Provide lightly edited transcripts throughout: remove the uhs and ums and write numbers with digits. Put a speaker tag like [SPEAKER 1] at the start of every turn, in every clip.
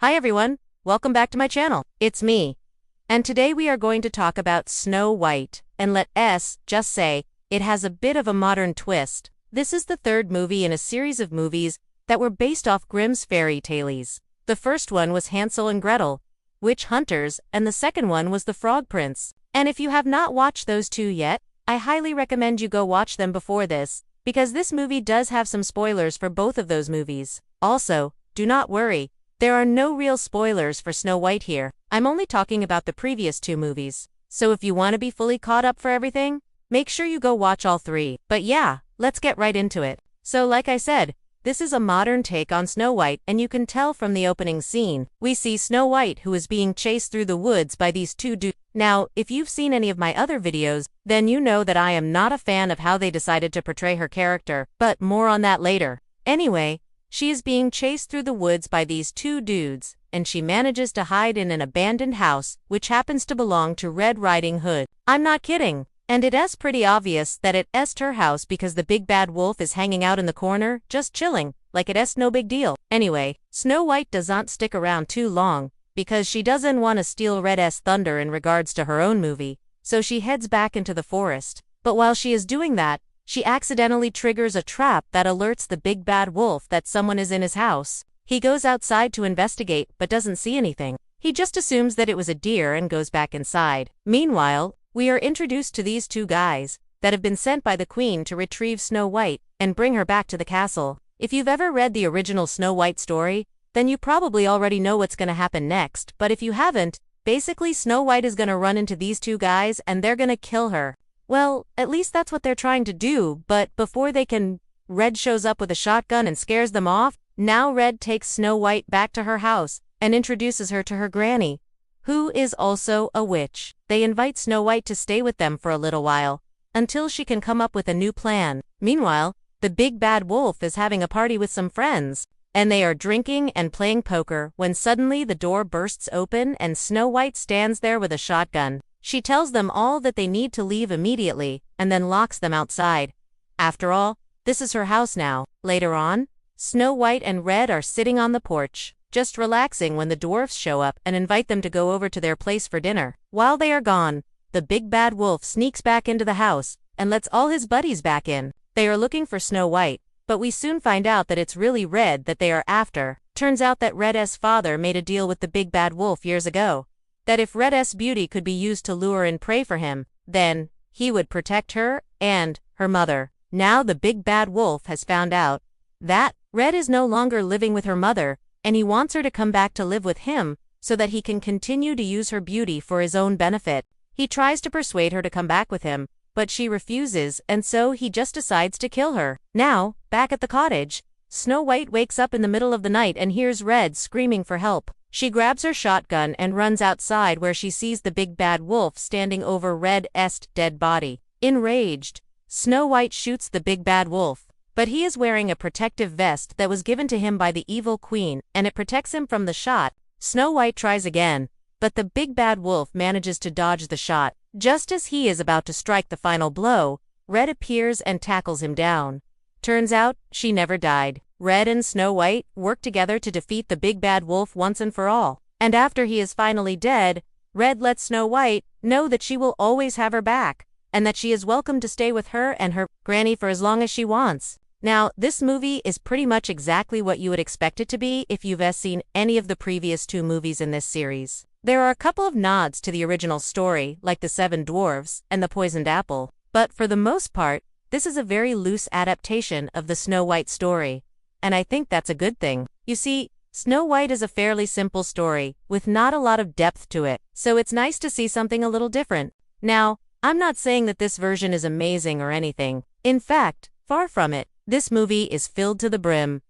[SPEAKER 1] Hi everyone, welcome back to my channel. It's me. And today we are going to talk about Snow White, and let us just say, it has a bit of a modern twist. This is the third movie in a series of movies that were based off Grimm's fairy tales. The first one was Hansel and Gretel, Witch Hunters, and the second one was The Frog Prince. And if you have not watched those two yet, I highly recommend you go watch them before this, because this movie does have some spoilers for both of those movies. Also, do not worry, there are no real spoilers for Snow White here. I'm only talking about the previous two movies. So if you want to be fully caught up for everything, make sure you go watch all three. But yeah, let's get right into it. So like I said, this is a modern take on Snow White, and you can tell from the opening scene. We see Snow White, who is being chased through the woods by these two dudes. Now, if you've seen any of my other videos, then you know that I am not a fan of how they decided to portray her character, but more on that later. Anyway, she is being chased through the woods by these two dudes, and she manages to hide in an abandoned house, which happens to belong to Red Riding Hood. I'm not kidding. And it's pretty obvious that it's her house because the big bad wolf is hanging out in the corner, just chilling, like it's no big deal. Anyway, Snow White does not stick around too long, because she doesn't want to steal Red's thunder in regards to her own movie, so she heads back into the forest. But while she is doing that, she accidentally triggers a trap that alerts the big bad wolf that someone is in his house. He goes outside to investigate but doesn't see anything. He just assumes that it was a deer and goes back inside. Meanwhile, we are introduced to these two guys that have been sent by the queen to retrieve Snow White and bring her back to the castle. If you've ever read the original Snow White story, then you probably already know what's going to happen next, but if you haven't, basically Snow White is going to run into these two guys and they're going to kill her. Well, at least that's what they're trying to do, but before they can, Red shows up with a shotgun and scares them off. Now Red takes Snow White back to her house and introduces her to her granny, who is also a witch. They invite Snow White to stay with them for a little while, until she can come up with a new plan. Meanwhile, the big bad wolf is having a party with some friends, and they are drinking and playing poker when suddenly the door bursts open and Snow White stands there with a shotgun. She tells them all that they need to leave immediately, and then locks them outside. After all, this is her house now. Later on, Snow White and Red are sitting on the porch, just relaxing when the dwarfs show up and invite them to go over to their place for dinner. While they are gone, the big bad wolf sneaks back into the house and lets all his buddies back in. They are looking for Snow White, but we soon find out that it's really Red that they are after. Turns out that Red's father made a deal with the big bad wolf years ago, that if Red's beauty could be used to lure in prey for him, then he would protect her and her mother. Now the big bad wolf has found out that Red is no longer living with her mother, and he wants her to come back to live with him so that he can continue to use her beauty for his own benefit. He tries to persuade her to come back with him, but she refuses, and so he just decides to kill her. Now, back at the cottage, Snow White wakes up in the middle of the night and hears Red screaming for help. She grabs her shotgun and runs outside, where she sees the big bad wolf standing over Red's dead body. Enraged, Snow White shoots the big bad wolf, but he is wearing a protective vest that was given to him by the evil queen, and it protects him from the shot. Snow White tries again, but the big bad wolf manages to dodge the shot. Just as he is about to strike the final blow, Red appears and tackles him down. Turns out, she never died. Red and Snow White work together to defeat the big bad wolf once and for all. And after he is finally dead, Red lets Snow White know that she will always have her back, and that she is welcome to stay with her and her granny for as long as she wants. Now, this movie is pretty much exactly what you would expect it to be if you've seen any of the previous two movies in this series. There are a couple of nods to the original story, like the Seven Dwarfs and the Poisoned Apple, but for the most part, this is a very loose adaptation of the Snow White story. And I think that's a good thing. You see, Snow White is a fairly simple story, with not a lot of depth to it, so it's nice to see something a little different. Now, I'm not saying that this version is amazing or anything. In fact, far from it. This movie is filled to the brim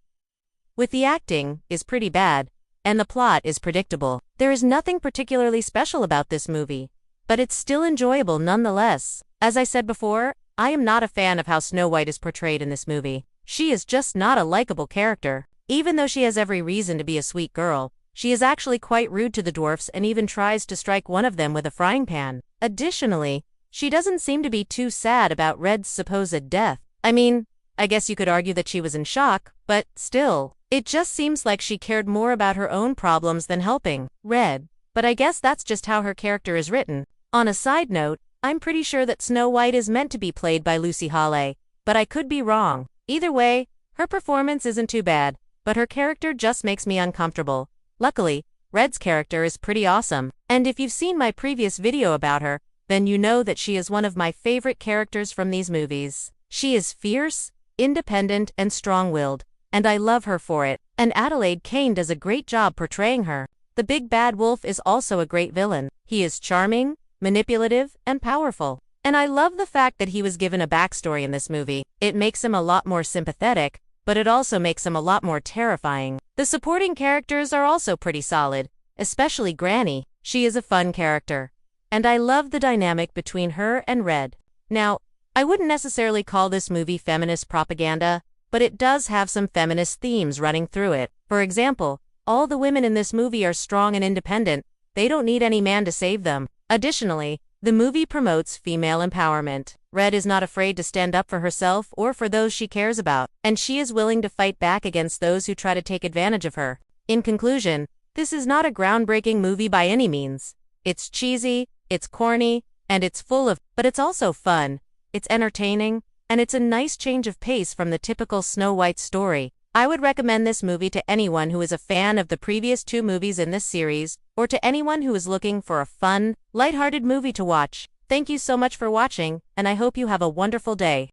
[SPEAKER 1] with the acting is pretty bad, and the plot is predictable. There is nothing particularly special about this movie, but it's still enjoyable nonetheless. As I said before, I am not a fan of how Snow White is portrayed in this movie. She is just not a likable character. Even though she has every reason to be a sweet girl, she is actually quite rude to the dwarfs and even tries to strike one of them with a frying pan. Additionally, she doesn't seem to be too sad about Red's supposed death. I mean, I guess you could argue that she was in shock, but still, It just seems like she cared more about her own problems than helping Red. But I guess that's just how her character is written. On a side note, I'm pretty sure that Snow White is meant to be played by Lucy Hawley, but I could be wrong. Either way, her performance isn't too bad, but her character just makes me uncomfortable. Luckily, Red's character is pretty awesome, and if you've seen my previous video about her, then you know that she is one of my favorite characters from these movies. She is fierce, independent, and strong-willed, and I love her for it, and Adelaide Kane does a great job portraying her. The big bad wolf is also a great villain. He is charming, manipulative, and powerful. And I love the fact that he was given a backstory in this movie. It makes him a lot more sympathetic, but it also makes him a lot more terrifying. The supporting characters are also pretty solid, especially Granny. She is a fun character. And I love the dynamic between her and Red. Now, I wouldn't necessarily call this movie feminist propaganda, but it does have some feminist themes running through it. For example, all the women in this movie are strong and independent. They don't need any man to save them. Additionally, the movie promotes female empowerment. Red is not afraid to stand up for herself or for those she cares about, and she is willing to fight back against those who try to take advantage of her. In conclusion, this is not a groundbreaking movie by any means. It's cheesy, it's corny, and it's full of, but it's also fun, it's entertaining, and it's a nice change of pace from the typical Snow White story. I would recommend this movie to anyone who is a fan of the previous 2 movies in this series, or to anyone who is looking for a fun, lighthearted movie to watch. Thank you so much for watching, and I hope you have a wonderful day.